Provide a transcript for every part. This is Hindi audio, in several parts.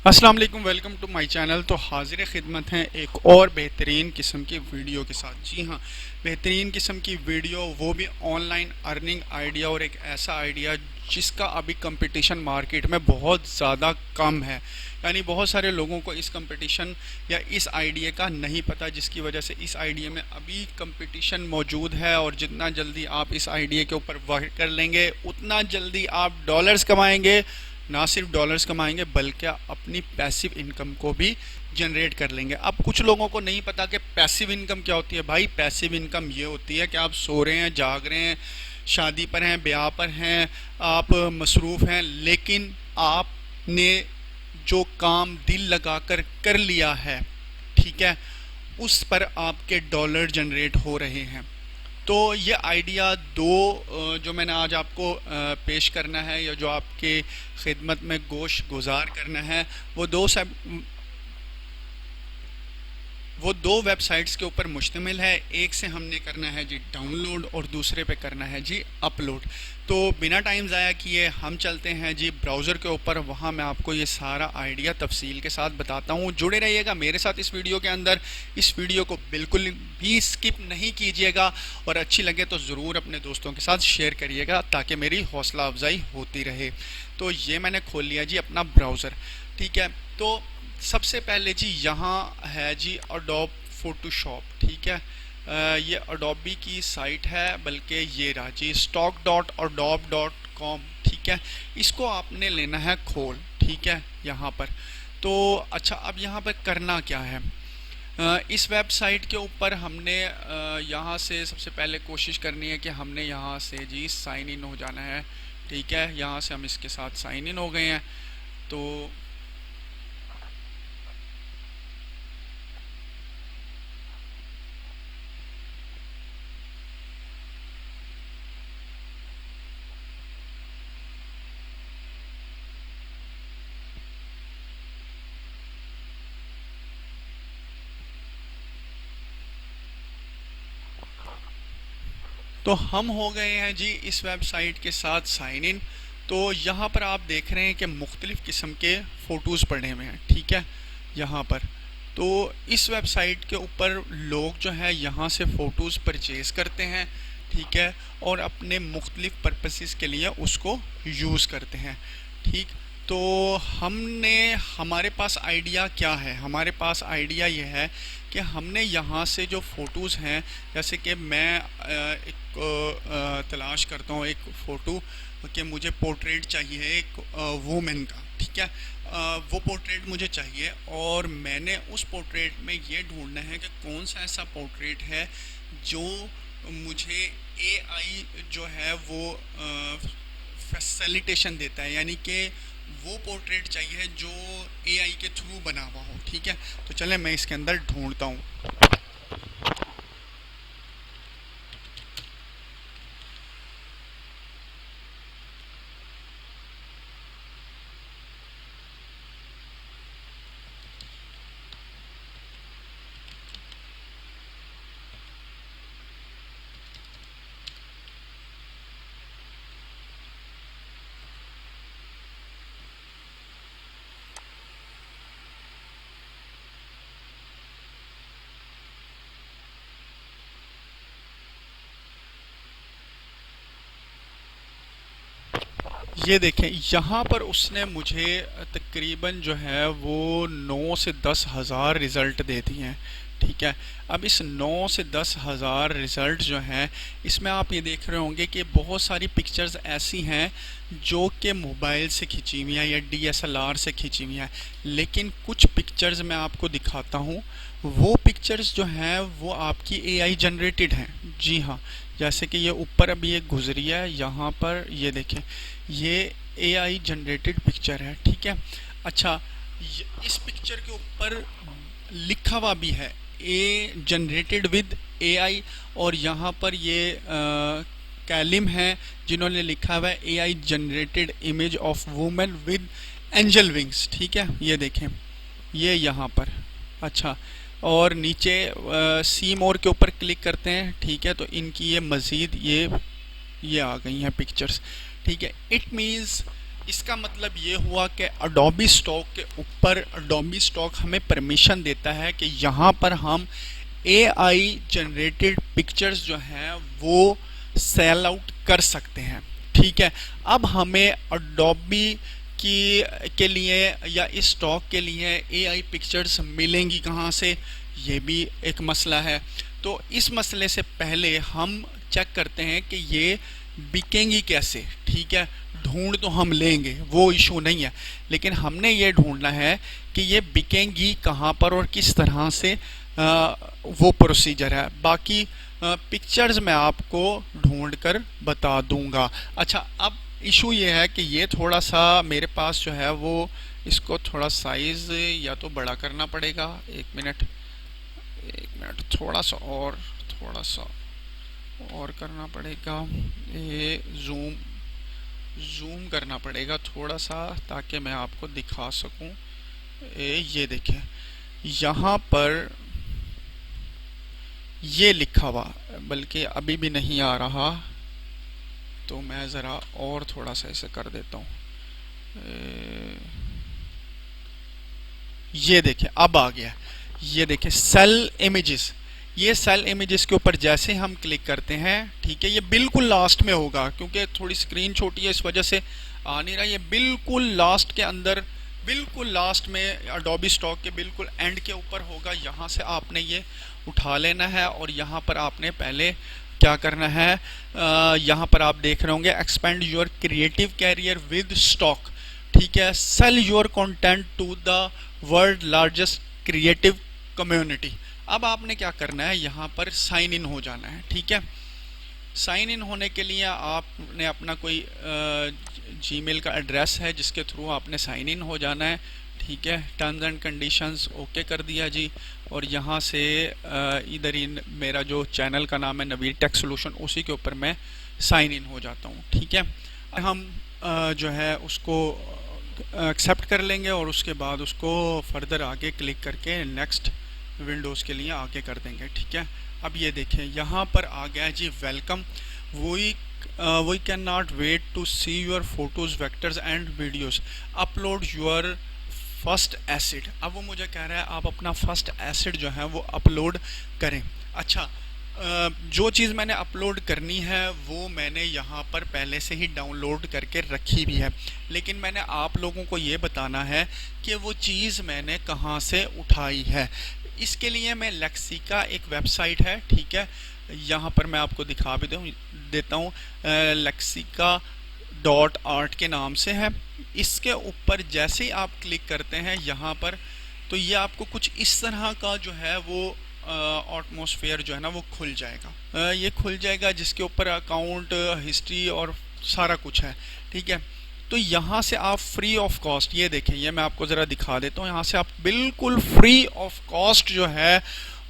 अस्सलाम वालेकुम, वेलकम टू माय चैनल। तो हाजिर खिदमत हैं एक और बेहतरीन किस्म की वीडियो के साथ। जी हाँ, बेहतरीन किस्म की वीडियो, वो भी ऑनलाइन अर्निंग आइडिया, और एक ऐसा आइडिया जिसका अभी कंपटीशन मार्केट में बहुत ज़्यादा कम है। यानी बहुत सारे लोगों को इस कंपटीशन या इस आइडिया का नहीं पता, जिसकी वजह से इस आइडिया में अभी कंपटीशन मौजूद है। और जितना जल्दी आप इस आइडिया के ऊपर वर्क कर लेंगे, उतना जल्दी आप डॉलर्स कमाएंगे। ना सिर्फ डॉलर्स कमाएंगे बल्कि अपनी पैसिव इनकम को भी जनरेट कर लेंगे। अब कुछ लोगों को नहीं पता कि पैसिव इनकम क्या होती है। भाई, पैसिव इनकम ये होती है कि आप सो रहे हैं, जाग रहे हैं, शादी पर हैं, ब्याह पर हैं, आप मसरूफ़ हैं, लेकिन आपने जो काम दिल लगा कर कर लिया है, ठीक है, उस पर आपके डॉलर जनरेट हो रहे हैं। तो ये आइडिया दो जो मैंने आज आपको पेश करना है, या जो आपके खिदमत में गोश गुजार करना है, वो दो वेबसाइट्स के ऊपर मुश्तमिल है। एक से हमने करना है जी डाउनलोड, और दूसरे पे करना है जी अपलोड। तो बिना टाइम ज़ाया किए हम चलते हैं जी ब्राउज़र के ऊपर। वहाँ मैं आपको ये सारा आइडिया तफसील के साथ बताता हूँ। जुड़े रहिएगा मेरे साथ इस वीडियो के अंदर। इस वीडियो को बिल्कुल भी स्किप नहीं कीजिएगा, और अच्छी लगे तो ज़रूर अपने दोस्तों के साथ शेयर करिएगा, ताकि मेरी हौसला अफजाई होती रहे। तो ये मैंने खोल लिया जी अपना ब्राउज़र, ठीक है। तो सबसे पहले जी यहाँ है जी अडोब फोटोशॉप, ठीक है। ये अडोबी की साइट है, बल्कि ये रहा जी stock.adobe.com, ठीक है। इसको आपने लेना है खोल, ठीक है, यहाँ पर। तो अच्छा, अब यहाँ पर करना क्या है। इस वेबसाइट के ऊपर हमने यहाँ से सबसे पहले कोशिश करनी है कि हमने यहाँ से जी साइन इन हो जाना है, ठीक है। यहाँ से हम इसके साथ साइन इन हो गए हैं। तो हम हो गए हैं जी इस वेबसाइट के साथ साइन इन। तो यहाँ पर आप देख रहे हैं कि मुख्तलिफ़ किस्म के फ़ोटोज़ पड़े हुए हैं, ठीक है, यहाँ पर। तो इस वेबसाइट के ऊपर लोग जो है यहाँ से फ़ोटोज़ परचेज़ करते हैं, ठीक है, और अपने मुख्तलिफ़ पर्पसेस के लिए उसको यूज़ करते हैं, ठीक। तो हमारे पास आइडिया क्या है। हमारे पास आइडिया ये है कि हमने यहाँ से जो फ़ोटोज़ हैं, जैसे कि मैं एक तलाश करता हूँ एक फ़ोटो, कि मुझे पोर्ट्रेट चाहिए एक वूमेन का, ठीक है। वो पोर्ट्रेट मुझे चाहिए, और मैंने उस पोर्ट्रेट में ये ढूंढना है कि कौन सा ऐसा पोर्ट्रेट है जो मुझे एआई जो है वो फैसिलिटेशन देता है। यानी कि वो पोर्ट्रेट चाहिए जो एआई के थ्रू बना हुआ हो, ठीक है। तो चलें मैं इसके अंदर ढूंढता हूँ। ये देखें, यहाँ पर उसने मुझे तकरीबन जो है वो 9 से 10 हज़ार रिज़ल्ट दे दिए हैं, ठीक है। अब इस 9 से 10 हज़ार रिज़ल्ट जो हैं, इसमें आप ये देख रहे होंगे कि बहुत सारी पिक्चर्स ऐसी हैं जो कि मोबाइल से खींची हुई हैं या डीएसएलआर से खींची हुई हैं। लेकिन कुछ पिक्चर्स मैं आपको दिखाता हूँ, वो पिक्चर्स जो हैं वो आपकी एआई जनरेटेड हैं। जी हाँ, जैसे कि ये ऊपर अभी एक गुजरी है, यहाँ पर ये देखें, ये एआई जनरेटेड पिक्चर है, ठीक है। अच्छा, इस पिक्चर के ऊपर लिखा हुआ भी है ए जनरेटेड विद एआई, और यहाँ पर ये कैलिम है जिन्होंने लिखा हुआ है AI generated image of women with angel wings, ठीक है। ये देखें, ये यहाँ पर। अच्छा, और नीचे सी मोर के ऊपर क्लिक करते हैं, ठीक है। तो इनकी ये मज़ीद ये आ गई हैं पिक्चर्स, ठीक है। इट मीन्स इसका मतलब ये हुआ कि अडोबी स्टॉक के ऊपर अडोबी स्टॉक हमें परमिशन देता है कि यहाँ पर हम AI जनरेटेड पिक्चर्स जो हैं वो सेल आउट कर सकते हैं, ठीक है। अब हमें अडोबी की के लिए या इस स्टॉक के लिए AI पिक्चर्स मिलेंगी कहाँ से, ये भी एक मसला है। तो इस मसले से पहले हम चेक करते हैं कि ये बिकेंगी कैसे, ठीक है। ढूंढ तो हम लेंगे, वो इशू नहीं है, लेकिन हमने ये ढूंढना है कि ये बिकेंगी कहाँ पर और किस तरह से, वो प्रोसीजर है। बाकी पिक्चर्स मैं आपको ढूंढ कर बता दूंगा। अच्छा, अब इशू ये है कि ये थोड़ा सा मेरे पास जो है वो, इसको थोड़ा साइज़ या तो बड़ा करना पड़ेगा। एक मिनट थोड़ा सा और करना पड़ेगा, ये जूम करना पड़ेगा थोड़ा सा ताकि मैं आपको दिखा सकूं। ये देखें, यहाँ पर ये लिखा हुआ, बल्कि अभी भी नहीं आ रहा, तो मैं ज़रा और थोड़ा सा इसे कर देता हूँ। ये देखें, अब आ गया। ये देखें सेल इमेजेस, ये सेल इमेजेस के ऊपर जैसे हम क्लिक करते हैं, ठीक है, ये बिल्कुल लास्ट में होगा क्योंकि थोड़ी स्क्रीन छोटी है इस वजह से आ नहीं रहा। ये बिल्कुल लास्ट के अंदर, बिल्कुल लास्ट में अडोबी स्टॉक के बिल्कुल एंड के ऊपर होगा। यहाँ से आपने ये उठा लेना है और यहाँ पर आपने पहले क्या करना है, यहाँ पर आप देख रहे होंगे expand your creative career with stock, ठीक है। Sell your content to the world largest creative community. अब आपने क्या करना है, यहाँ पर साइन इन हो जाना है, ठीक है। साइन इन होने के लिए आपने अपना कोई जीमेल का एड्रेस है जिसके थ्रू आपने साइन इन हो जाना है, ठीक है। टर्म्स एंड कंडीशंस ओके कर दिया जी, और यहाँ से इधर ही मेरा जो चैनल का नाम है नवीर टेक सोल्यूशन, उसी के ऊपर मैं साइन इन हो जाता हूँ, ठीक है। हम जो है उसको एक्सेप्ट कर लेंगे और उसके बाद उसको फर्दर आगे क्लिक करके नेक्स्ट विंडोज़ के लिए आगे कर देंगे, ठीक है। अब ये देखें, यहाँ पर आ गया जी welcome, we cannot wait to see your photos vectors and videos, upload your first acid. अब वो मुझे कह रहा है आप अपना फर्स्ट एसिड जो है वो अपलोड करें। अच्छा, जो चीज़ मैंने अपलोड करनी है वो मैंने यहाँ पर पहले से ही डाउनलोड करके रखी भी है, लेकिन मैंने आप लोगों को ये बताना है कि वो चीज़ मैंने कहाँ से उठाई है। इसके लिए मैं लेक्सिका एक वेबसाइट है, ठीक है, यहाँ पर मैं आपको दिखा भी देता हूँ, lexica.art के नाम से है। इसके ऊपर जैसे ही आप क्लिक करते हैं यहाँ पर, तो ये आपको कुछ इस तरह का जो है वो एटमॉस्फेयर जो है ना वो खुल जाएगा। ये खुल जाएगा जिसके ऊपर अकाउंट हिस्ट्री और सारा कुछ है, ठीक है। तो यहाँ से आप फ्री ऑफ कॉस्ट, ये देखें, ये मैं आपको ज़रा दिखा देता हूँ, यहाँ से आप बिल्कुल फ्री ऑफ कॉस्ट जो है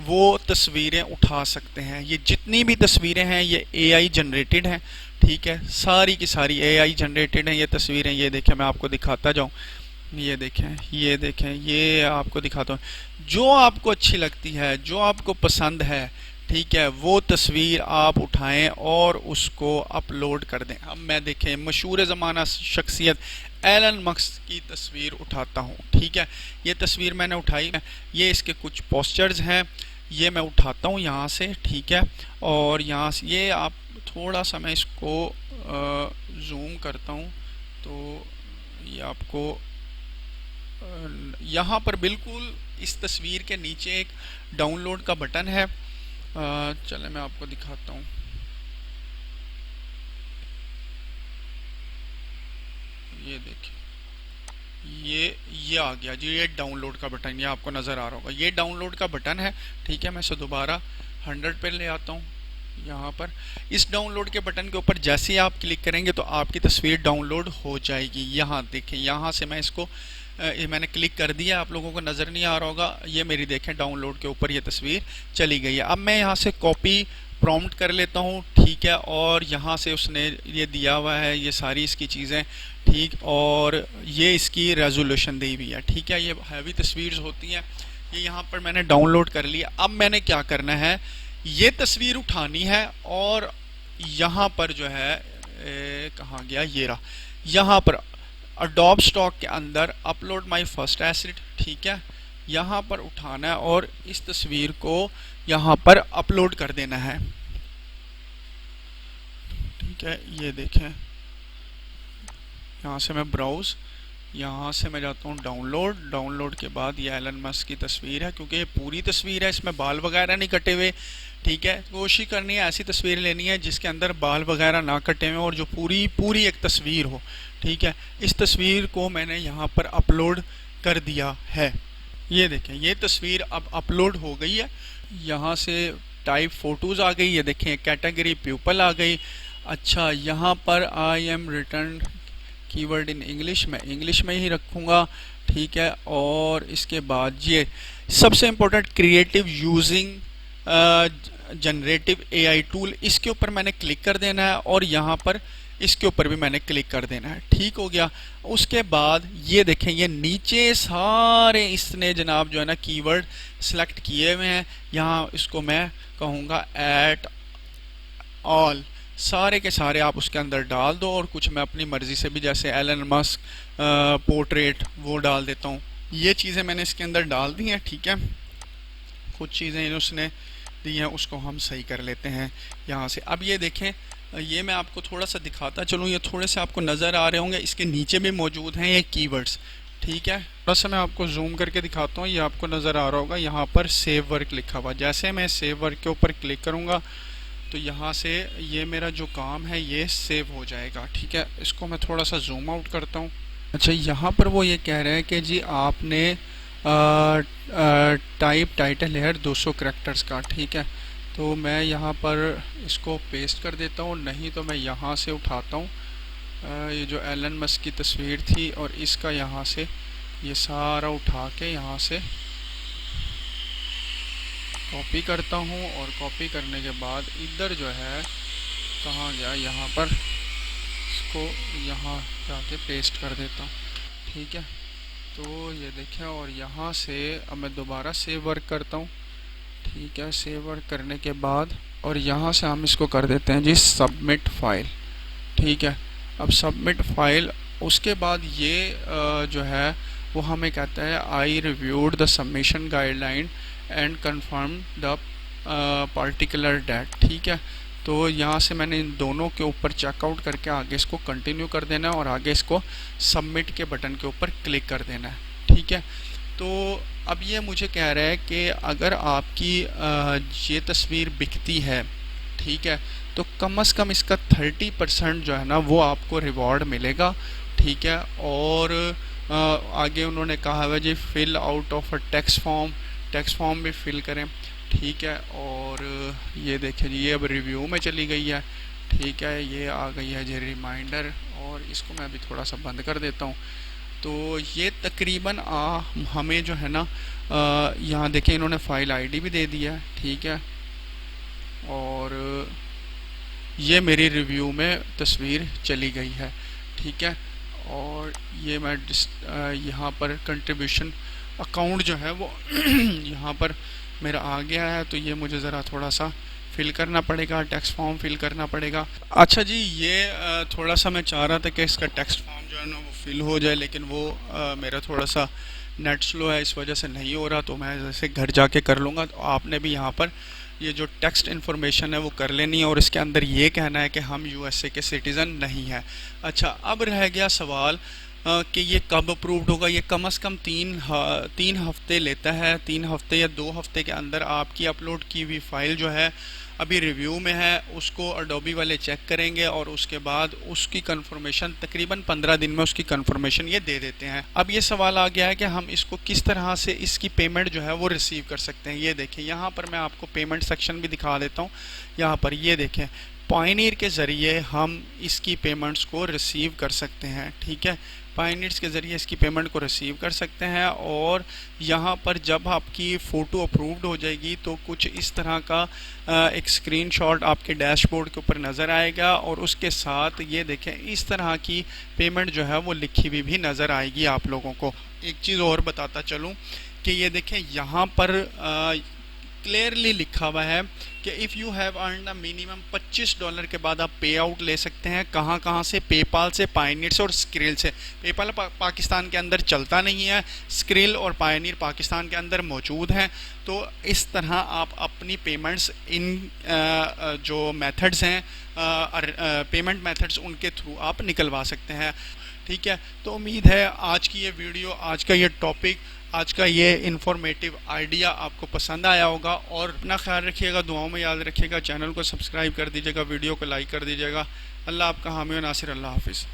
वो तस्वीरें उठा सकते हैं। ये जितनी भी तस्वीरें हैं ये AI जनरेटेड हैं, ठीक है, सारी की सारी AI जनरेटेड हैं ये तस्वीरें। ये देखें, मैं आपको दिखाता जाऊँ, ये देखें, ये देखें, ये आपको दिखाता हूँ। जो आपको अच्छी लगती है, जो आपको पसंद है, ठीक है, वो तस्वीर आप उठाएं और उसको अपलोड कर दें। अब मैं देखें मशहूर ज़माना शख्सियत एलन मस्क की तस्वीर उठाता हूँ, ठीक है। ये तस्वीर मैंने उठाई, ये इसके कुछ पोस्चर्स हैं, ये मैं उठाता हूँ यहाँ से, ठीक है। और यहाँ से ये आप थोड़ा सा, मैं इसको जूम करता हूँ तो ये आपको यहाँ पर बिल्कुल इस तस्वीर के नीचे एक डाउनलोड का बटन है। चले मैं आपको दिखाता हूँ, ये देखिए, ये आ गया जी, ये डाउनलोड का बटन, ये आपको नज़र आ रहा होगा, ये डाउनलोड का बटन है, ठीक है। मैं इसे दोबारा 100 पे ले आता हूँ। यहाँ पर इस डाउनलोड के बटन के ऊपर जैसे ही आप क्लिक करेंगे तो आपकी तस्वीर डाउनलोड हो जाएगी। यहाँ देखें, यहाँ से मैं इसको मैंने क्लिक कर दिया, आप लोगों को नज़र नहीं आ रहा होगा, ये मेरी देखें डाउनलोड के ऊपर ये तस्वीर चली गई है। अब मैं यहाँ से कॉपी प्रॉम्प्ट कर लेता हूँ, ठीक है, और यहाँ से उसने ये दिया हुआ है ये सारी इसकी चीज़ें, ठीक, और ये इसकी रेजोल्यूशन दी हुई है, ठीक है। ये हैवी तस्वीर होती हैं, ये यहाँ पर मैंने डाउनलोड कर लिया। अब मैंने क्या करना है, ये तस्वीर उठानी है और यहाँ पर जो है कहाँ गया, ये रहा। यहाँ पर अडोब स्टॉक के अंदर अपलोड माय फर्स्ट एसेट, ठीक है, यहाँ पर उठाना है और इस तस्वीर को यहाँ पर अपलोड कर देना है। ठीक है, ये देखें, यहाँ से मैं ब्राउज, यहाँ से मैं जाता हूँ डाउनलोड। डाउनलोड के बाद ये एलन मस्क की तस्वीर है, क्योंकि ये पूरी तस्वीर है, इसमें बाल वगैरह नहीं कटे हुए। ठीक है, कोशिश करनी है ऐसी तस्वीर लेनी है जिसके अंदर बाल वगैरह ना कटे हुए और जो पूरी पूरी एक तस्वीर हो। ठीक है, इस तस्वीर को मैंने यहाँ पर अपलोड कर दिया है। ये देखें, ये तस्वीर अब अपलोड हो गई है। यहाँ से टाइप फ़ोटोज़ आ गई, ये देखें कैटेगरी पीपल आ गई। अच्छा, यहाँ पर I am return keyword in English, मैं इंग्लिश में ही रखूँगा। ठीक है, और इसके बाद ये सबसे important, creative using generative AI tool, इसके ऊपर मैंने क्लिक कर देना है और यहाँ पर इसके ऊपर भी मैंने क्लिक कर देना है। ठीक हो गया। उसके बाद ये देखें, ये नीचे सारे इसने जनाब जो है ना कीवर्ड सेलेक्ट किए हुए हैं। यहाँ इसको मैं कहूँगा एट ऑल, सारे के सारे आप उसके अंदर डाल दो और कुछ मैं अपनी मर्ज़ी से भी, जैसे एलन मस्क पोर्ट्रेट, वो डाल देता हूँ। ये चीज़ें मैंने इसके अंदर डाल दी हैं। ठीक है, कुछ चीज़ें उसने दी हैं, उसको हम सही कर लेते हैं यहाँ से। अब ये देखें, ये मैं आपको थोड़ा सा दिखाता चलूँ, ये थोड़े से आपको नज़र आ रहे होंगे, इसके नीचे भी मौजूद हैं ये कीवर्ड्स। ठीक है, थोड़ा सा मैं आपको जूम करके दिखाता हूँ, ये आपको नज़र आ रहा होगा, यहाँ पर सेव वर्क लिखा हुआ। जैसे मैं सेव वर्क के ऊपर क्लिक करूँगा तो यहाँ से ये मेरा जो काम है ये सेव हो जाएगा। ठीक है, इसको मैं थोड़ा सा जूम आउट करता हूँ। अच्छा, यहाँ पर वो ये कह रहे हैं कि जी आपने टाइप टाइटल है 200 करैक्टर्स का। ठीक है, तो मैं यहाँ पर इसको पेस्ट कर देता हूँ, नहीं तो मैं यहाँ से उठाता हूँ ये जो एलन मस्क की तस्वीर थी और इसका यहाँ से ये सारा उठा के यहाँ से कॉपी करता हूँ और कॉपी करने के बाद इधर जो है कहाँ गया, यहाँ पर इसको यहाँ जाके पेस्ट कर देता हूँ। ठीक है, तो ये देखें, और यहाँ से अब मैं दोबारा सेव वर्क करता हूँ। ठीक है, सेव वर्क करने के बाद और यहाँ से हम इसको कर देते हैं जी सबमिट फाइल। ठीक है, अब सबमिट फाइल, उसके बाद ये जो है वो हमें कहता है I reviewed the submission guideline and confirm the particular date. ठीक है, तो यहाँ से मैंने इन दोनों के ऊपर चेकआउट करके आगे इसको कंटिन्यू कर देना है और आगे इसको सबमिट के बटन के ऊपर क्लिक कर देना है। ठीक है, तो अब ये मुझे कह रहा है कि अगर आपकी ये तस्वीर बिकती है, ठीक है, तो कम से कम इसका 30% जो है ना वो आपको रिवॉर्ड मिलेगा। ठीक है, और आगे उन्होंने कहा है जी fill out of a text form भी फिल करें। ठीक है, और ये देखें जी ये अब रिव्यू में चली गई है। ठीक है, ये आ गई है जी रिमाइंडर, और इसको मैं अभी थोड़ा सा बंद कर देता हूँ। तो ये तकरीबन हमें जो है ना यहाँ देखें इन्होंने फ़ाइल आईडी भी दे दिया है। ठीक है, और ये मेरी रिव्यू में तस्वीर चली गई है। ठीक है, और ये मैं यहाँ पर कंट्रीब्यूशन अकाउंट जो है वो यहाँ पर मेरा आ गया है, तो ये मुझे ज़रा थोड़ा सा फिल करना पड़ेगा, टेक्स्ट फॉर्म फिल करना पड़ेगा। अच्छा जी, ये थोड़ा सा मैं चाह रहा था कि इसका टेक्स्ट फॉर्म जो है ना वो फिल हो जाए, लेकिन वो मेरा थोड़ा सा नेट स्लो है, इस वजह से नहीं हो रहा, तो मैं जैसे घर जाके कर लूँगा। तो आपने भी यहाँ पर ये जो टेक्स्ट इन्फॉर्मेशन है वो कर लेनी है और इसके अंदर ये कहना है कि हम यूएसए के सिटीज़न नहीं हैं। अच्छा, अब रह गया सवाल कि ये कब अप्रूव्ड होगा। ये कम से कम तीन हफ्ते लेता है, 3 हफ्ते या 2 हफ्ते के अंदर आपकी अपलोड की हुई फ़ाइल जो है अभी रिव्यू में है, उसको अडोबी वाले चेक करेंगे और उसके बाद उसकी कंफर्मेशन तकरीबन 15 दिन में उसकी कंफर्मेशन ये दे देते हैं। अब ये सवाल आ गया है कि हम इसको किस तरह से इसकी पेमेंट जो है वो रिसीव कर सकते हैं। ये देखें, यहाँ पर मैं आपको पेमेंट सेक्शन भी दिखा देता हूँ। यहाँ पर ये देखें, पायनियर के ज़रिए हम इसकी पेमेंट्स को रिसीव कर सकते हैं। ठीक है, पायनियर्स के ज़रिए इसकी पेमेंट को रिसीव कर सकते हैं, और यहाँ पर जब आपकी फ़ोटो अप्रूव्ड हो जाएगी तो कुछ इस तरह का एक स्क्रीनशॉट आपके डैशबोर्ड के ऊपर नज़र आएगा, और उसके साथ ये देखें इस तरह की पेमेंट जो है वो लिखी हुई भी नज़र आएगी आप लोगों को। एक चीज़ और बताता चलूँ कि ये देखें यहाँ पर क्लियरली लिखा हुआ है कि if you have earn minimum $25 के बाद आप पे आउट ले सकते हैं। कहाँ कहाँ से? पेपाल से, पायनियर से और स्क्रिल से। पेपाल पाकिस्तान के अंदर चलता नहीं है, स्क्रिल और पायनियर पाकिस्तान के अंदर मौजूद हैं। तो इस तरह आप अपनी पेमेंट्स इन जो मेथड्स हैं, पेमेंट मेथड्स, उनके थ्रू आप निकलवा सकते हैं। ठीक है, तो उम्मीद है आज की ये वीडियो, आज का ये टॉपिक, आज का ये इन्फॉर्मेटिव आइडिया आपको पसंद आया होगा। और अपना ख्याल रखिएगा, दुआओं में याद रखिएगा, चैनल को सब्सक्राइब कर दीजिएगा, वीडियो को लाइक कर दीजिएगा। अल्लाह आपका हामी व नासिर। अल्लाह हाफिज़।